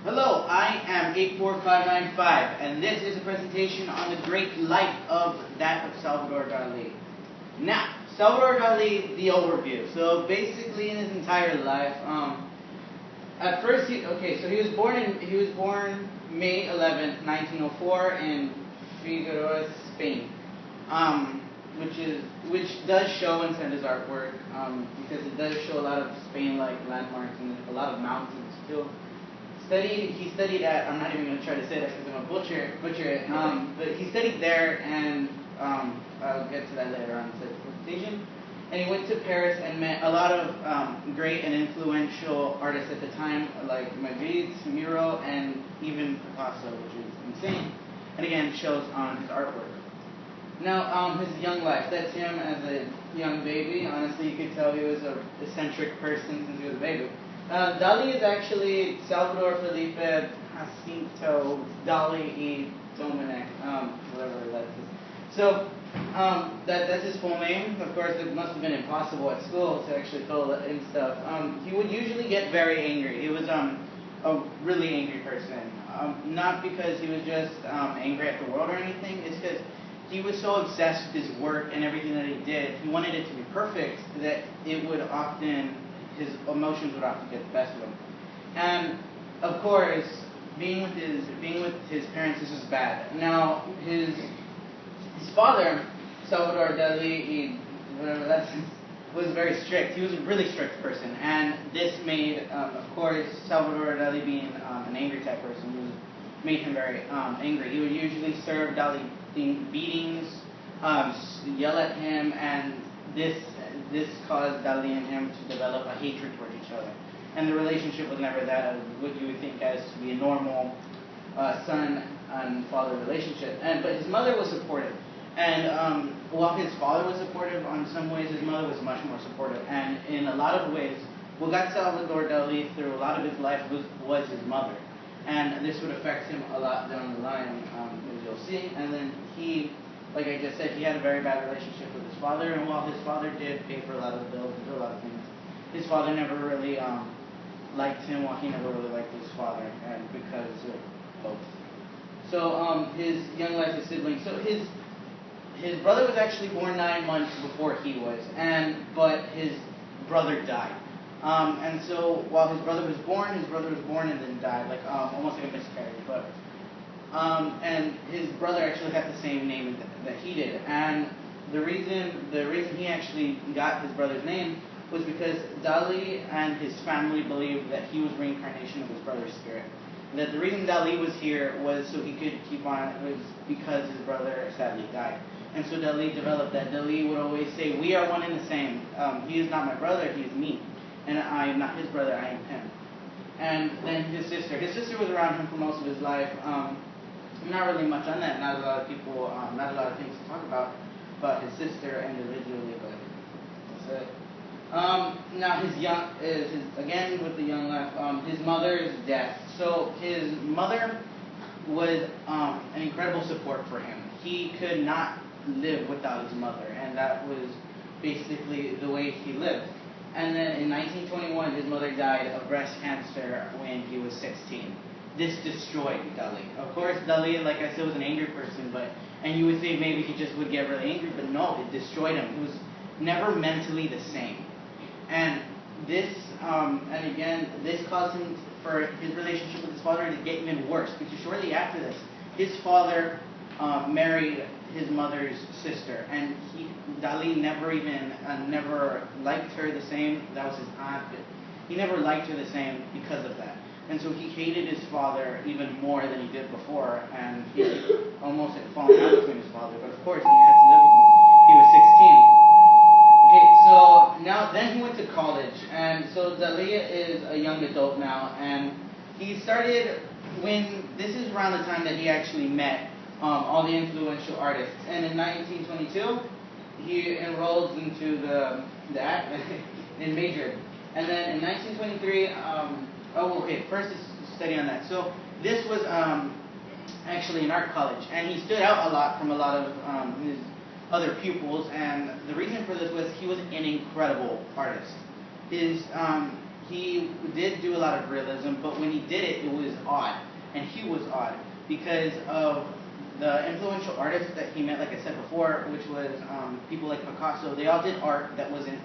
Hello, I am 84595, and this is a presentation on the great life of that of Salvador Dali. Now, Salvador Dali, the overview. So basically, in his entire life, at first, so he was born May 11th, 1904, in Figueroa, Spain, which does show inside his artwork, because it does show a lot of Spain-like landmarks and a lot of mountains too. He studied at, I'm not even going to try to say that because I'm going to butcher it, but he studied there, and I'll get to that later on in the presentation. And he went to Paris and met a lot of great and influential artists at the time, like Magritte, Miro, and even Picasso, which is insane. And again, shows on his artwork. Now, his young life, that's him as a young baby. Honestly, you could tell he was an eccentric person since he was a baby. Dali is actually Salvador Felipe Jacinto Dali y Dominic, whatever that is. So, that's his full name. Of course, it must have been impossible at school to actually fill it in stuff. He would usually get very angry. He was a really angry person. Not because he was just angry at the world or anything. It's because he was so obsessed with his work and everything that he did. He wanted it to be perfect that it would often, his emotions would often get the best of him. And of course, being with his parents, this was bad. Now, his father, Salvador Dali, whatever that is, was very strict. He was a really strict person, and this made, of course, Salvador Dali being an angry type person, made him very angry. He would usually serve Dali beatings, yell at him, and this caused Dali and him to develop a hatred toward each other. And the relationship was never that of what you would think as to be a normal son and father relationship. But his mother was supportive. And while his father was supportive on some ways, his mother was much more supportive. And in a lot of ways, what got Salvador Dali through a lot of his life was his mother. And this would affect him a lot down the line, as you'll see. And then he, like I just said, he had a very bad relationship with his father. And while his father did pay for a lot of the bills and do a lot of things, his father never really liked him, while he never really liked his father, and because of both. So his young life, his siblings. So his brother was actually born 9 months before he was, but his brother died. And so while his brother was born and then died, like almost like a miscarriage. But and his brother actually had the same name that he did. And the reason he actually got his brother's name was because Dali and his family believed that he was reincarnation of his brother's spirit. That the reason Dali was here was so he could keep on, was because his brother sadly died. And so Dali developed that. Dali would always say, "We are one and the same. He is not my brother, he is me. And I am not his brother, I am him." And then his sister was around him for most of his life. Not really much on that. Not a lot of people, not a lot of things to talk about his sister individually, but that's it. Now again with the young life, his mother's death. So his mother was an incredible support for him. He could not live without his mother, and that was basically the way he lived. And then in 1921, his mother died of breast cancer when he was 16. This destroyed Dali. Of course, Dali, like I said, was an angry person, and you would think maybe he just would get really angry, but no, it destroyed him. He was never mentally the same. And this caused him, for his relationship with his father, to get even worse, because shortly after this, his father married his mother's sister, and Dali never liked her the same. That was his aunt, but he never liked her the same because of that. And so he hated his father even more than he did before, and he almost had fallen out between his father, but of course he had to live with him. He was 16. Okay, so then he went to college, and so Dali is a young adult now, and he started this is around the time that he actually met all the influential artists. And in 1922, he enrolled into the act and majored. And then in 1923, first a study on that. So this was actually an art college, and he stood out a lot from a lot of his other pupils. And the reason for this was he was an incredible artist. he did do a lot of realism, but when he did it, it was odd, and he was odd because of the influential artists that he met, like I said before, which was people like Picasso. They all did art that wasn't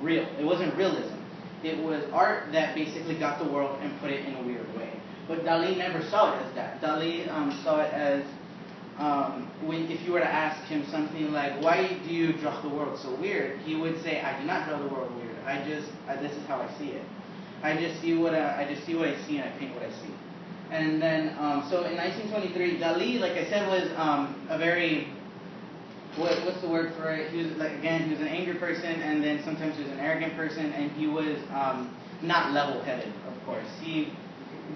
real. It wasn't realism. It was art that basically got the world and put it in a weird way. But Dali never saw it as that. Dali saw it as if you were to ask him something like, "Why do you draw the world so weird?" He would say, "I do not draw the world weird. This is how I see it. I just see what I see, and I paint what I see." And then, so in 1923, Dali, like I said, was a very what's the word for it? He was he was an angry person, and then sometimes he was an arrogant person, and he was not level-headed. Of course, he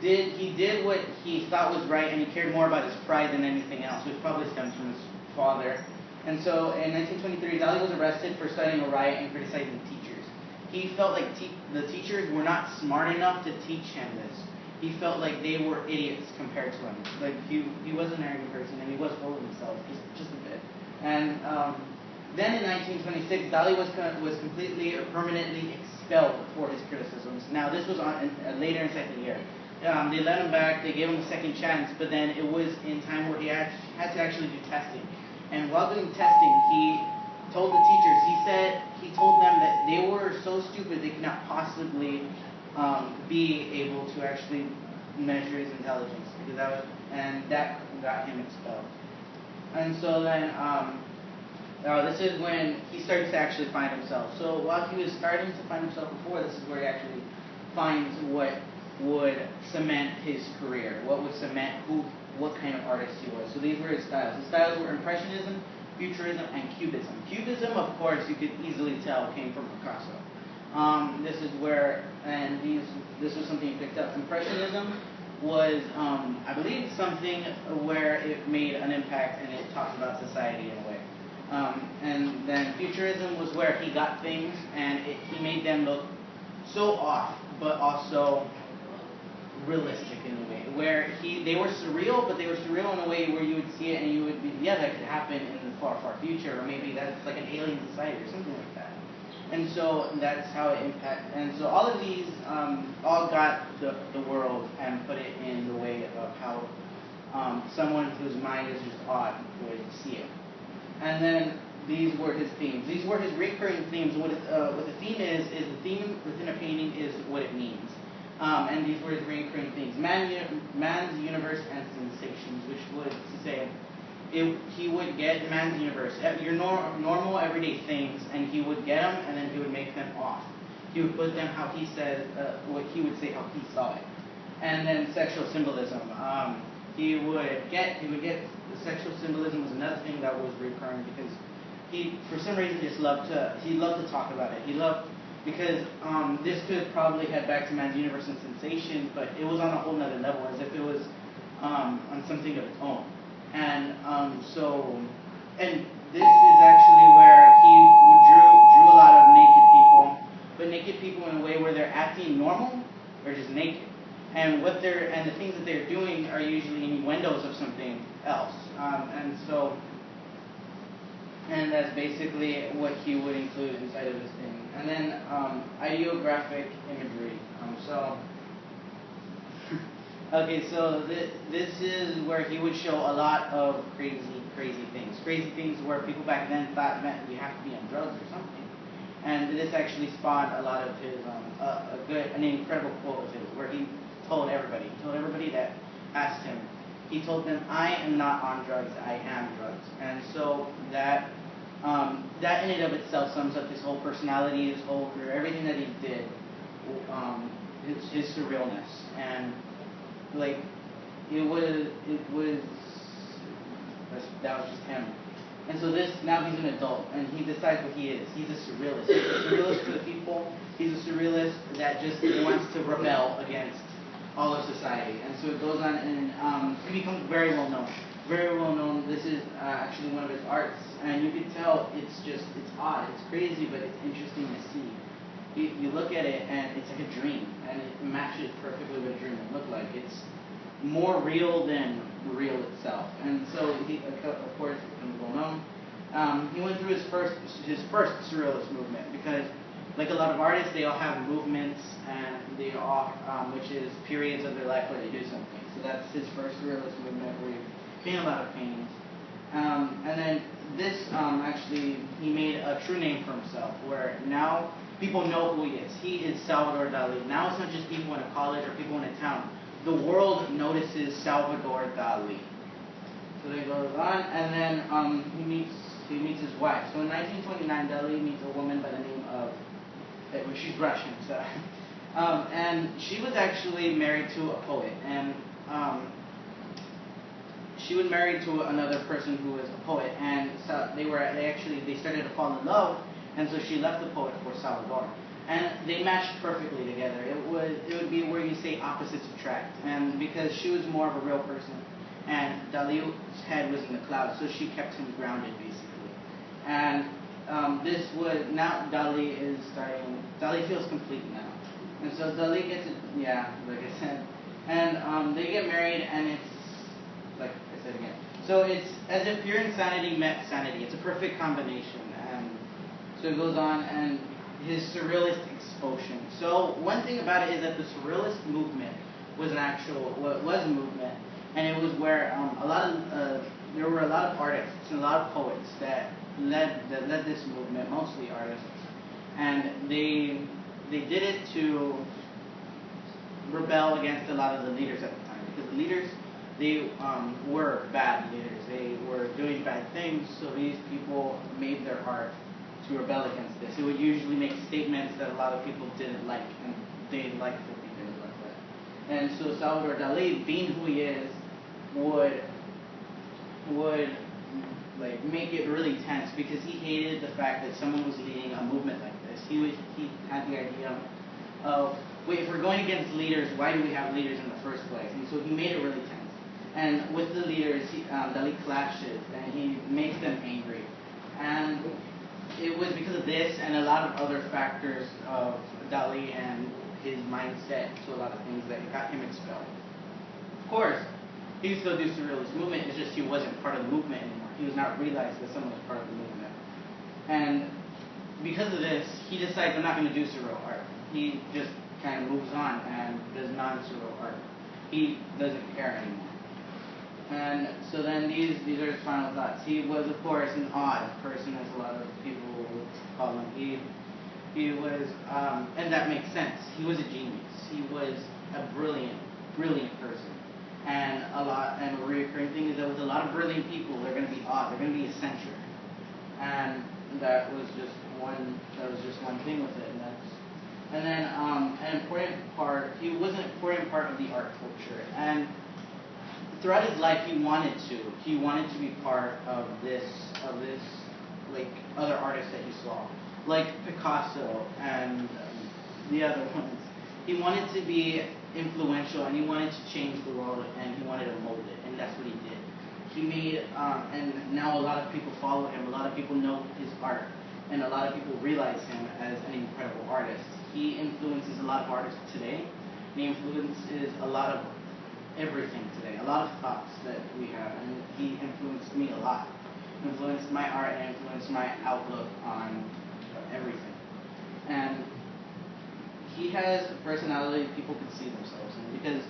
did what he thought was right, and he cared more about his pride than anything else, which probably stems from his father. And so, in 1923, Dali was arrested for starting a riot and criticizing teachers. He felt like the teachers were not smart enough to teach him this. He felt like they were idiots compared to him. Like he was an arrogant person, and he was full of himself, just a bit. And then in 1926, Dali was completely or permanently expelled for his criticisms. Now this was later in second year. They let him back. They gave him a second chance, but then it was in time where he had to actually do testing. And while doing testing, he told the teachers. He told them that they were so stupid they could not possibly be able to actually measure his intelligence, that got him expelled. And so then this is when he starts to actually find himself. So while he was starting to find himself before, this is where he actually finds what would cement his career, what would cement what kind of artist he was. So these were his styles. His styles were Impressionism, Futurism, and Cubism. Cubism, of course, you could easily tell came from Picasso. This is where, this was something he picked up. Impressionism was, I believe, something where it made an impact and it talked about society in a way. And then Futurism was where he got things and he made them look so off, but also realistic in a way, where they were surreal, but they were surreal in a way where you would see it and you would be, yeah, that could happen in the far, far future, or maybe that's like an alien society or something like that. And so that's how it impacted. And so all of these all got the world and put it in the way of how someone whose mind is just odd would see it. And then these were his themes. These were his recurring themes. What the theme is the theme within a painting is what it means. And these were his recurring themes: man's universe and sensations, which would say he would get man's universe, your normal everyday things, and he would get them, and then he would make them off. He would put them how he says, what he would say how he saw it. And then sexual symbolism. He would get the sexual symbolism was another thing that was recurring because he, for some reason, just loved to talk about it. Because this could probably head back to man's universe and sensations, but it was on a whole nother level, as if it was on something of its own. And this is actually where he drew a lot of naked people, but naked people in a way where they're acting normal or just naked. And the things that they're doing are usually innuendos of something else. And that's basically what he would include inside of his thing. And then ideographic imagery. So this is where he would show a lot of crazy things. Crazy things where people back then thought meant you have to be on drugs or something. And this actually spawned a lot of his, an incredible quote of his, where he told everybody that asked him, he told them, "I am not on drugs, I am drugs." And so that in and of itself sums up his whole personality, his whole career, everything that he did, his surrealness. And like, that was just him. And so now he's an adult, and he decides what he is. He's a surrealist. He's a surrealist for the people. He's a surrealist that just wants to rebel against all of society. And so it goes on, and he becomes very well known. Very well known. This is actually one of his arts, and you can tell it's odd, it's crazy, but it's interesting to see. You look at it, and it's like a dream, and it matches perfectly what a dream would look like. It's more real than real itself. And so he, of course, becomes well known. He went through his first surrealist movement because like a lot of artists, they all have movements, and they all, which is periods of their life where they do something. So that's his first surrealist movement, where he painted a lot of paintings. And then this, actually, he made a true name for himself, where now people know who he is. He is Salvador Dali. Now it's not just people in a college or people in a town. The world notices Salvador Dali. So they goes on, and then he meets his wife. So in 1929, Dali meets a woman by the name of, well, she's Russian, so, and she was actually married to a poet, and she was married to another person who was a poet, and so they started to fall in love, and so she left the poet for Salvador, and they matched perfectly together. It would be where you say opposites attract, and because she was more of a real person, and Dali's head was in the clouds, so she kept him grounded basically, and this would now Dali feels complete now, and so Dali gets it, yeah, like I said, and they get married, and it's like I said again. So it's as if pure insanity met sanity. It's a perfect combination. And so it goes on, and his surrealist expulsion. So one thing about it is that the surrealist movement was a movement, and it was where there were a lot of artists and a lot of poets that led this movement, mostly artists, and they did it to rebel against a lot of the leaders at the time, because the leaders, they were bad leaders. They were doing bad things, so these people made their art to rebel against this. It would usually make statements that a lot of people didn't like, and they liked to be things like that. And so Salvador Dali, being who he is, would like make it really tense, because he hated the fact that someone was leading a movement like this. He had the idea of, wait, if we're going against leaders, why do we have leaders in the first place? And so he made it really tense. And with the leaders, Dali clashes, and he makes them angry. And it was because of this and a lot of other factors of Dali and his mindset to a lot of things that got him expelled. Of course, he still do surrealist movement, it's just he wasn't part of the movement anymore. He was not realized that someone was part of the movement. And because of this, he decides, I'm not going to do surreal art. He just kind of moves on and does non-surreal art. He doesn't care anymore. And so then these are his final thoughts. He was, of course, an odd person, as a lot of people would call him. He was, and that makes sense. He was a genius. He was a brilliant person. And a recurring thing is that with a lot of brilliant people, they're going to be odd. They're going to be eccentric. And that was just one thing with it. And then an important part. He was an important part of the art culture. And throughout his life, he wanted to be part of this, like, other artists that he saw, like Picasso and the other ones. He wanted to be influential, and he wanted to change the world, and he wanted to mold it, and that's what he did. He made, and now a lot of people follow him, a lot of people know his art, and a lot of people realize him as an incredible artist. He influences a lot of artists today, and he influences a lot of everything today, a lot of thoughts that we have, and he influenced me a lot. Influenced my art and influenced my outlook on everything. And he has a personality people can see themselves in, because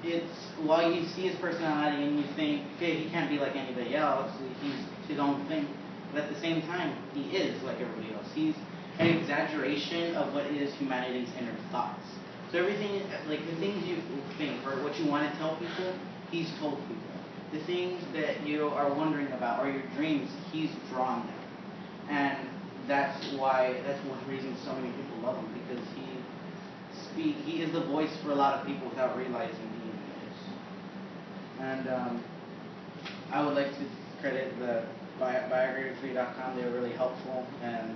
it's, while you see his personality and you think, okay, he can't be like anybody else, he's his own thing, but at the same time, he is like everybody else. He's an exaggeration of what is humanity's inner thoughts. So everything, like the things you think or what you want to tell people, he's told people. The things that you are wondering about or your dreams, he's drawn them. And that's one reason so many people love him, because he is the voice for a lot of people without realizing he even is. And I would like to credit the biography.com. They were really helpful, and